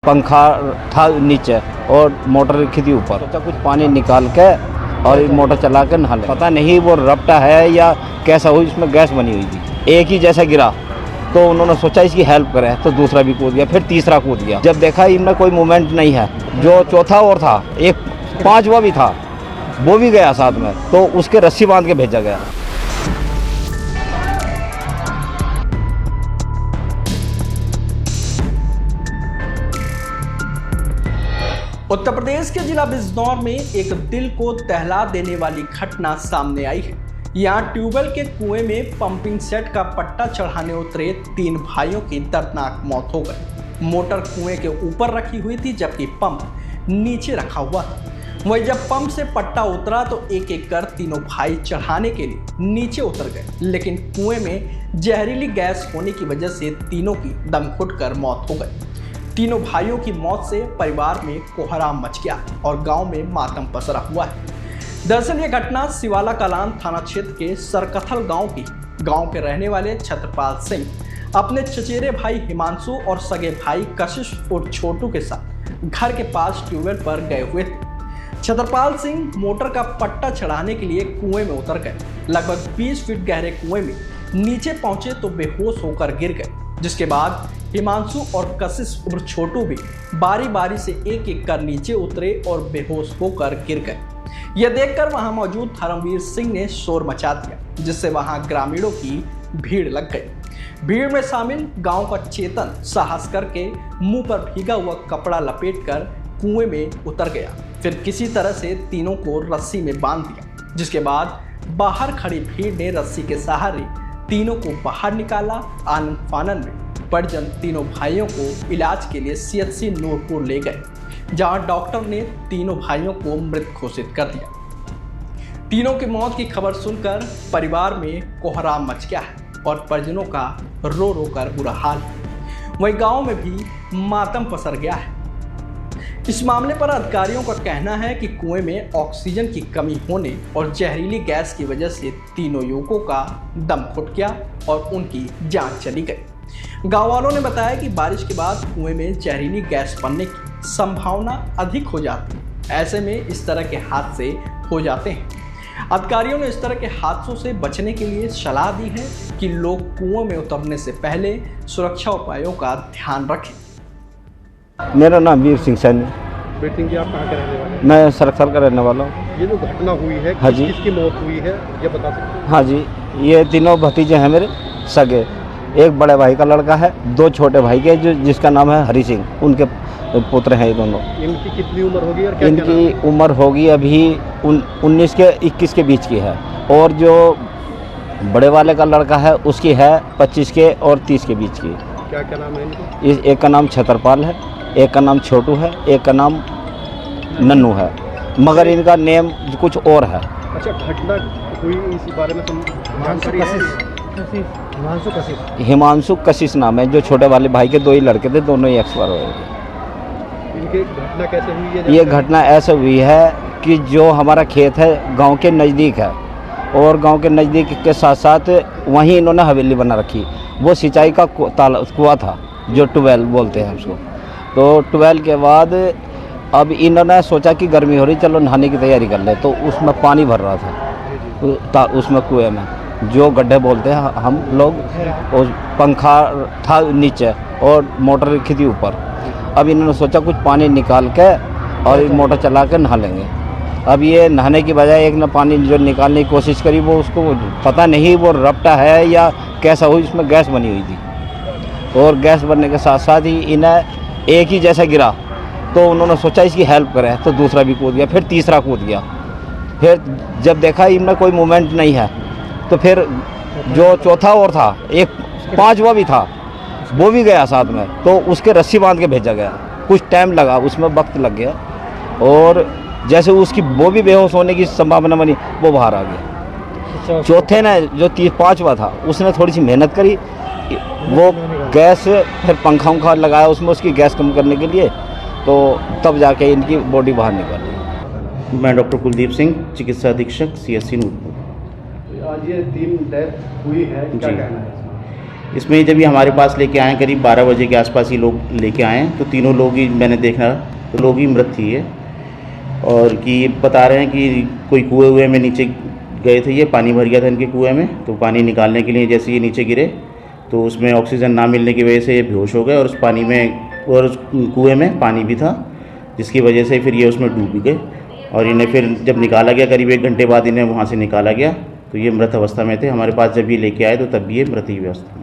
पंखा था नीचे और मोटर रखी थी ऊपर। सोचा कुछ पानी निकाल के और मोटर चला के नहा ले। पता नहीं वो रपटा है या कैसा हुई, इसमें गैस बनी हुई थी। एक ही जैसा गिरा तो उन्होंने सोचा इसकी हेल्प करें, तो दूसरा भी कूद गया, फिर तीसरा कूद गया। जब देखा इनमें कोई मूवमेंट नहीं है, जो चौथा और था, एक पांचवा भी था, वो भी गया साथ में, तो उसके रस्सी बांध के भेजा गया। उत्तर प्रदेश के जिला बिजनौर में एक दिल को दहला देने वाली घटना सामने आई है। यहाँ ट्यूबवेल के कुएं में पंपिंग सेट का पट्टा चढ़ाने उतरे 3 भाइयों की दर्दनाक मौत हो गई। मोटर कुएं के ऊपर रखी हुई थी जबकि पंप नीचे रखा हुआ था। वहीं जब पंप से पट्टा उतरा तो एक एक कर तीनों भाई चढ़ाने के लिए नीचे उतर गए, लेकिन कुएं में जहरीली गैस होने की वजह से तीनों की दम घुटकर मौत हो गई। तीनों भाइयों की मौत से परिवार में कोहराम मच गया और गांव में मातम पसरा हुआ है। दरअसल ये घटना सिवाला कलान थाना क्षेत्र के सरकथल गांव के रहने वाले छत्रपाल सिंह अपने चचेरे भाई हिमांशु और सगे भाई कशिश और छोटू के साथ घर के पास ट्यूबवेल पर गए हुए थे। छत्रपाल सिंह मोटर का पट्टा चढ़ाने के लिए कुएं में उतर गए। लगभग 20 फीट गहरे कुएं में नीचे पहुंचे तो बेहोश होकर गिर गए, जिसके बाद हिमांशु और कशिश उर्फ छोटू भी बारी बारी से एक एक कर नीचे उतरे और बेहोश होकर गिर गए। यह देखकर वहां मौजूद धर्मवीर सिंह ने शोर मचा दिया, जिससे वहां ग्रामीणों की भीड़ लग गई। भीड़ में शामिल गांव का चेतन साहस करके मुंह पर भीगा हुआ कपड़ा लपेटकर कुएं में उतर गया। फिर किसी तरह से तीनों को रस्सी में बांध दिया, जिसके बाद बाहर खड़ी भीड़ ने रस्सी के सहारे तीनों को बाहर निकाला। आनंद फानन में परिजन तीनों भाइयों को इलाज के लिए सीएचसी नूरपुर ले गए, जहां डॉक्टर ने तीनों भाइयों को मृत घोषित कर दिया। तीनों की मौत की खबर सुनकर परिवार में कोहराम मच गया है और परिजनों का रो रो कर बुरा हाल है। वहीं गांव में भी मातम पसर गया है। इस मामले पर अधिकारियों का कहना है कि कुएं में ऑक्सीजन की कमी होने और जहरीली गैस की वजह से तीनों युवकों का दम घुट गया और उनकी जान चली गई। गांव वालों ने बताया कि बारिश के बाद कुएं में जहरीली गैस बनने की संभावना अधिक हो जाती है। ऐसे में इस तरह के हादसे हो जाते हैं। अधिकारियों ने इस तरह के हादसों से बचने के लिए सलाह दी है कि लोग कुओं में उतरने से पहले सुरक्षा उपायों का ध्यान रखें। मेरा नाम वीर सिंह सैनी। वीर सिंह जी, आप कहाँ के रहने वाले हैं? मैं सरकथल का रहने वाला हूँ। ये जो घटना हुई है, हाँ जी, किसकी मौत हुई है ये बता सकते हैं? हाँ जी, ये तीनों भतीजे हैं मेरे सगे। एक बड़े भाई का लड़का है, 2 छोटे भाई के जिसका नाम है हरि सिंह, उनके पुत्र हैं ये दोनों। इनकी कितनी उम्र होगी और क्या इनकी उम्र होगी अभी 19 के 21 के बीच की है, और जो बड़े वाले का लड़का है उसकी है 25 के और 30 के बीच की। क्या क्या नाम है इनके? एक का नाम छत्रपाल है, एक का नाम छोटू है, एक का नाम नन्नू है, मगर इनका नेम कुछ और है। अच्छा, घटना हुई इसी बारे में जानकारी है? हिमांशु कशिश नाम है। जो छोटे वाले भाई के 2 ही लड़के थे, दोनों ही एक्सपायर हो गए। इनकी घटना कैसे हुई है? ये घटना ऐसे हुई है कि जो हमारा खेत है गांव के नज़दीक है, और गांव के नज़दीक के साथ साथ वहीं इन्होंने हवेली बना रखी। वो सिंचाई का कुआं था, जो ट्यूबवेल बोलते हैं उसको। तो ट्यूबवेल के बाद अब इन्होंने सोचा कि गर्मी हो रही, चलो नहाने की तैयारी कर ले। तो उसमें पानी भर रहा था उसमें कुएं में, जो गड्ढे बोलते हैं हम लोग। उस पंखा था नीचे और मोटर रखी थी ऊपर। अब इन्होंने सोचा कुछ पानी निकाल के और मोटर चला के नहा लेंगे। अब ये नहाने की बजाय एक ने पानी जो निकालने की कोशिश करी, वो उसको पता नहीं वो रपटा है या कैसा हुई, इसमें गैस बनी हुई थी। और गैस बनने के साथ साथ ही इन्हें एक ही जैसा गिरा तो उन्होंने सोचा इसकी हेल्प करें, तो दूसरा भी कूद गया, फिर तीसरा कूद गया। फिर जब देखा इनमें कोई मूवमेंट नहीं है, तो फिर जो चौथा और था, एक पांचवा भी था, वो भी गया साथ में, तो उसके रस्सी बांध के भेजा गया। कुछ टाइम लगा, उसमें वक्त लग गया, और जैसे उसकी वो भी बेहोश होने की संभावना बनी, वो बाहर आ गया। चौथे ने जो 5वां था, उसने थोड़ी सी मेहनत करी, वो गैस फिर पंखा उंखा लगाया उसमें उसकी गैस कम करने के लिए, तो तब जाके इनकी बॉडी बाहर निकली। मैं डॉक्टर कुलदीप सिंह, चिकित्सा अधीक्षक CSC नूरपुर। आज ये 3 डेथ हुई है, क्या कहना है? इसमें जब ये हमारे पास लेके आए, करीब 12 बजे के आसपास ही लोग लेके आए, तो तीनों लोग ही मैंने देखा तो लोग ही मृत थी ये। और कि बता रहे हैं कि कोई कुएं में नीचे गए थे, ये पानी भर गया था इनके कुएं में, तो पानी निकालने के लिए जैसे ये नीचे गिरे तो उसमें ऑक्सीजन ना मिलने की वजह से ये बेहोश हो गए, और उस पानी में और उस कुएं में पानी भी था, जिसकी वजह से फिर ये उसमें डूब भी गए। और इन्हें फिर जब निकाला गया, करीब 1 घंटे बाद इन्हें वहाँ से निकाला गया, तो ये मृत अवस्था में थे। हमारे पास जब ये लेके आए तो तब भी ये मृत ही अवस्था में।